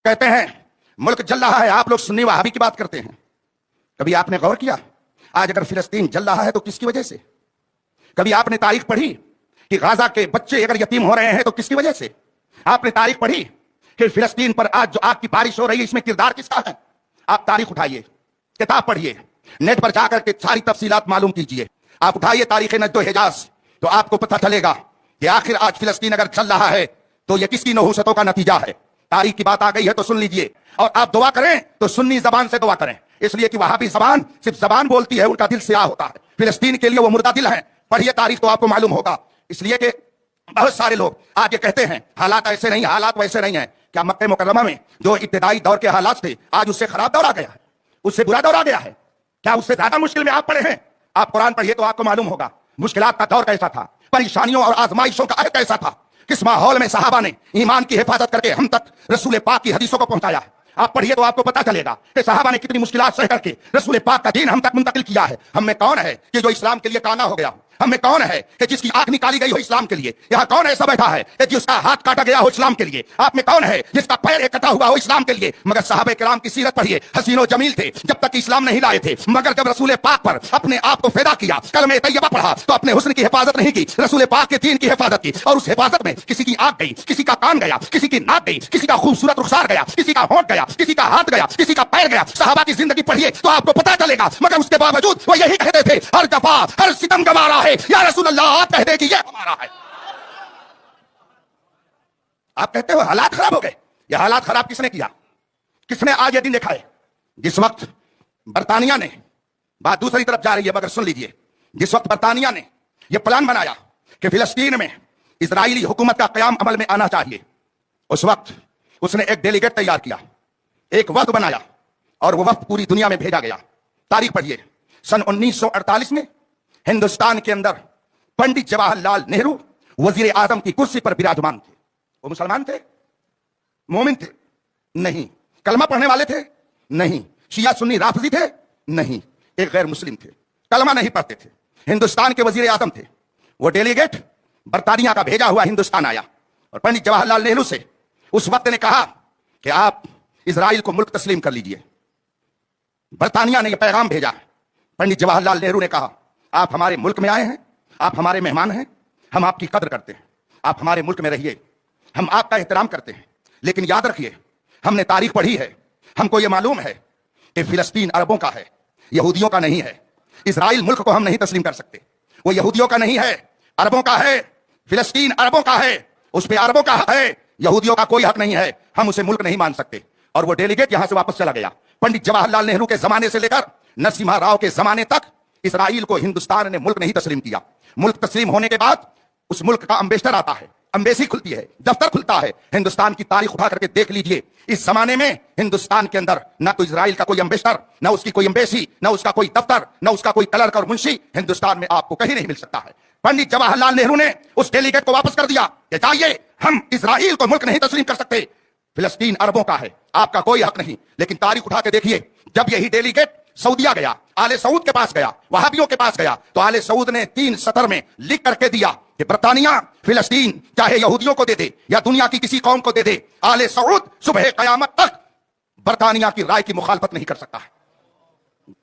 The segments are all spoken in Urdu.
کہتے ہیں ملک جل رہا ہے، آپ لوگ سنی وہابی کی بات کرتے ہیں. کبھی آپ نے غور کیا آج اگر فلسطین جل رہا ہے تو کس کی وجہ سے؟ کبھی آپ نے تاریخ پڑھی کہ غزہ کے بچے اگر یتیم ہو رہے ہیں تو کس کی وجہ سے؟ آپ نے تاریخ پڑھی کہ فلسطین پر آج جو آگ کی بارش ہو رہی ہے اس میں کردار کس کا ہے؟ آپ تاریخ اٹھائیے، کتاب پڑھیے، نیٹ پر جا کر کے ساری تفصیلات معلوم کیجئے. آپ اٹھائیے تاریخ نجد و حجاز تو آپ کو پتہ چلے گا کہ آخر آج فلسطین اگر چل رہا ہے تو یہ کس کی نحوستوں کا نتیجہ ہے. تاریخ کی بات آ گئی ہے تو سن لیجئے، اور آپ دعا کریں تو سنی زبان سے دعا کریں، اس لیے کہ وہابی زبان صرف زبان بولتی ہے، ان کا دل سیاہ ہوتا ہے. فلسطین کے لیے وہ مردہ دل ہے. پڑھیے تاریخ تو آپ کو معلوم ہوگا. اس لیے کہ بہت سارے لوگ آج یہ کہتے ہیں حالات ایسے نہیں، حالات ویسے نہیں ہیں. کیا مکہ مکرمہ میں جو ابتدائی دور کے حالات تھے آج اس سے خراب دور آ گیا ہے، اس سے برا دور آ گیا ہے؟ کیا اس سے زیادہ مشکل میں آپ پڑے ہیں؟ آپ قرآن پڑھیے تو آپ کو معلوم ہوگا مشکلات کا دور کیسا تھا، پریشانیوں اور آزمائشوں کا عہد کیسا تھا، کس ماحول میں صحابہ نے ایمان کی حفاظت کر کے ہم تک رسول پاک کی حدیثوں کو پہنچایا ہے. آپ پڑھیے تو آپ کو پتا چلے گا کہ صحابہ نے کتنی مشکلات سہ کر کے رسول پاک کا دین ہم تک منتقل کیا ہے. ہم میں کون ہے کہ جو اسلام کے لیے کانا ہو گیا؟ ہم میں کون ہے کہ جس کی آنکھ نکالی گئی ہو اسلام کے لیے؟ یہاں کون ایسا بیٹھا ہے کہ جس کا ہاتھ کاٹا گیا ہو اسلام کے لیے؟ آپ میں کون ہے جس کا پیر کٹا ہوا ہو اسلام کے لیے؟ مگر صحابہ کرام کی سیرت پڑھیے، حسین و جمیل تھے جب تک اسلام نہیں لائے تھے، مگر جب رسول پاک پر اپنے آپ کو فدا کیا، کلمہ طیبہ پڑھا تو اپنے حسن کی حفاظت نہیں کی، رسول پاک کے دین کی حفاظت کی. اور اس حفاظت میں کسی کی آنکھ گئی، کسی کا کان گیا، کسی کی ناک گئی، کسی کا خوبصورت رخسار گیا، کسی کا ہونٹ گیا، کسی کا ہاتھ گیا، کسی کا پیر گیا. صحابہ کی زندگی پڑھیے تو آپ کو پتا چلے گا. مگر اس کے باوجود وہ یہی کہتے تھے ہر جفا ہر ستم گوارا ہے، یا رسول اللہ آپ کہہ دے کہ یہ ہمارا ہے. آپ کہتے ہو حالات خراب ہو گئے. یہ حالات خراب کس نے کیا؟ کس نے آج یہ دن دکھائے؟ جس وقت برطانیہ نے، بات دوسری طرف جا رہی ہے مگر سن لیجئے، جس وقت برطانیہ نے یہ پلان بنایا کہ فلسطین میں اسرائیلی حکومت کا قیام عمل میں آنا چاہیے، اس وقت اس نے ایک ڈیلیگیٹ تیار کیا، ایک وفد بنایا، اور وہ وفد پوری دنیا میں بھیجا گیا. تاریخ پڑھیے، سن 1948 میں ہندوستان کے اندر پنڈت جواہر لال نہرو وزیر اعظم کی کرسی پر براجمان تھے. وہ مسلمان تھے؟ مومن تھے؟ نہیں. کلمہ پڑھنے والے تھے؟ نہیں. شیعہ سنی رافضی تھے؟ نہیں. ایک غیر مسلم تھے، کلمہ نہیں پڑھتے تھے، ہندوستان کے وزیر اعظم تھے. وہ ڈیلیگیٹ برطانیہ کا بھیجا ہوا ہندوستان آیا اور پنڈت جواہر لال نہرو سے اس وقت نے کہا کہ آپ اسرائیل کو ملک تسلیم کر لیجئے. برطانیہ نے یہ پیغام بھیجا. پنڈت جواہر لال نہرو نے کہا آپ ہمارے ملک میں آئے ہیں، آپ ہمارے مہمان ہیں، ہم آپ کی قدر کرتے ہیں، آپ ہمارے ملک میں رہیے، ہم آپ کا احترام کرتے ہیں. لیکن یاد رکھیے ہم نے تاریخ پڑھی ہے، ہم کو یہ معلوم ہے کہ فلسطین عربوں کا ہے، یہودیوں کا نہیں ہے. اسرائیل ملک کو ہم نہیں تسلیم کر سکتے، وہ یہودیوں کا نہیں ہے، عربوں کا ہے. فلسطین عربوں کا ہے، اس پہ عربوں کا ہے، یہودیوں کا کوئی حق نہیں ہے، ہم اسے ملک نہیں مان سکتے. اور وہ ڈیلیگیٹ یہاں سے واپس چلا گیا. پنڈت جواہر لال نہرو کے زمانے سے لے کر نرسمہا راؤ کے زمانے تک اسرائیل کو ہندوستان نے ملک نہیں تسلیم کیا. ملک تسلیم ہونے کے بعد اس ملک کا امبیسڈر آتا ہے، امبیسی کھلتی ہے، دفتر کھلتا ہے. ہندوستان کی تاریخ اٹھا کر کے دیکھ لیجئے، اس زمانے میں ہندوستان کے اندر نہ تو اسرائیل کا کوئی امبیسڈر، نہ اس کی کوئی امبیسی، نہ اس کا کوئی دفتر، نہ اس کا کوئی کلرک اور منشی ہندوستان میں آپ کو کہیں نہیں مل سکتا ہے. پنڈت جواہر لال نہرو نے اس ڈیلیگیٹ کو واپس کر دیا کہ چاہیے ہم اسرائیل کو ملک نہیں تسلیم کر سکتے، فلسطین عربوں کا ہے، آپ کا کوئی حق نہیں. لیکن تاریخ اٹھا کے دیکھیے، جب یہی ڈیلیگیٹ سعودیہ گیا، آل سعود کے پاس گیا، وہابیوں کے پاس گیا، تو آل سعود نے 3 سطر میں لکھ کر کے دیا کہ برطانیہ فلسطین چاہے یہودیوں کو دے دے یا دنیا کی کسی قوم کو دے دے، آل سعود صبح قیامت تک برطانیہ کی رائے کی مخالفت نہیں کر سکتا ہے.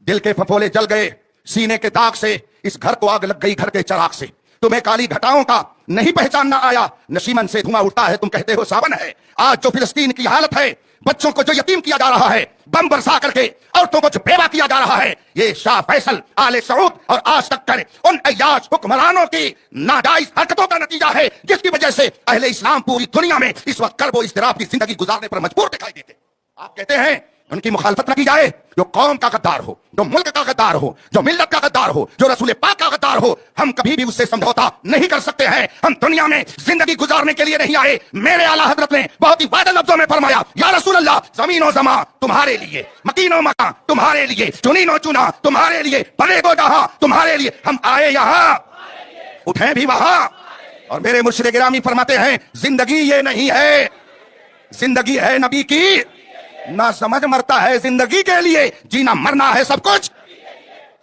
دل کے پھپھولے جل گئے، سینے کے داغ سے اس گھر کو آگ لگ گئی، گھر کے چراغ سے. تمہیں کالی گھٹاؤں کا نہیں پہچاننا آیا، نشیمن سے دھواں اٹھتا ہے، تم کہتے ہو ساون ہے. آج جو فلسطین کی حالت ہے، بچوں کو جو یتیم کیا جا رہا ہے، بم برسا کر کے عورتوں کو جو بیوہ کیا جا رہا ہے، یہ شاہ فیصل، آل سعود اور آج تک کرے ان عیاش حکمرانوں کی ناجائز حرکتوں کا نتیجہ ہے، جس کی وجہ سے اہل اسلام پوری دنیا میں اس وقت کرب و اضطراب کی زندگی گزارنے پر مجبور دکھائی دیتے. آپ کہتے ہیں ان کی مخالفت نہ کی جائے، جو قوم کا غدار ہو، جو ملک کا غدار ہو، جو ملت کا غدار ہو، جو رسول پاک کا غدار ہو، ہم کبھی بھی اس سے سمجھوتا نہیں کر سکتے ہیں. ہم دنیا میں زندگی گزارنے کے لیے نہیں آئے. میرے اعلیٰ حضرت نے بہت ہی واضح لفظوں میں فرمایا، یا رسول اللہ، زمین و زمان تمہارے لیے، مکین و مکان تمہارے لیے، چنین و چنا تمہارے لیے، بڑے دو جہاں تمہارے لیے. ہم آئے یہاں، اٹھیں بھی وہاں. اور میرے مرشد گرامی فرماتے ہیں زندگی یہ نہیں ہے، زندگی ہے نبی کی، نہ سمجھ مرتا ہے زندگی کے لیے، جینا مرنا ہے سب کچھ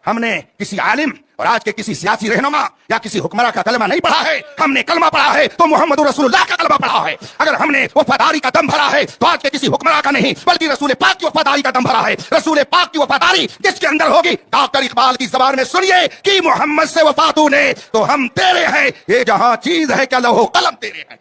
ہم نے کسی عالم اور آج کے کسی سیاسی رہنما یا کسی حکمراں کا کلمہ نہیں پڑھا ہے، ہم نے کلمہ پڑھا ہے تو محمد رسول اللہ کا کلمہ پڑھا ہے۔ اگر ہم نے وفاداری کا دم بھرا ہے تو آج کے کسی حکمراں کا نہیں بلکہ رسول پاک کی وفاداری کا دم بھرا ہے۔ رسول پاک کی وفاداری جس کے اندر ہوگی، ڈاکٹر اقبال کی زبان میں سنیے کہ محمد سے وفا تو نے تو ہم تیرے ہیں، یہ جہاں چیز ہے کہ لوح و قلم تیرے ہیں۔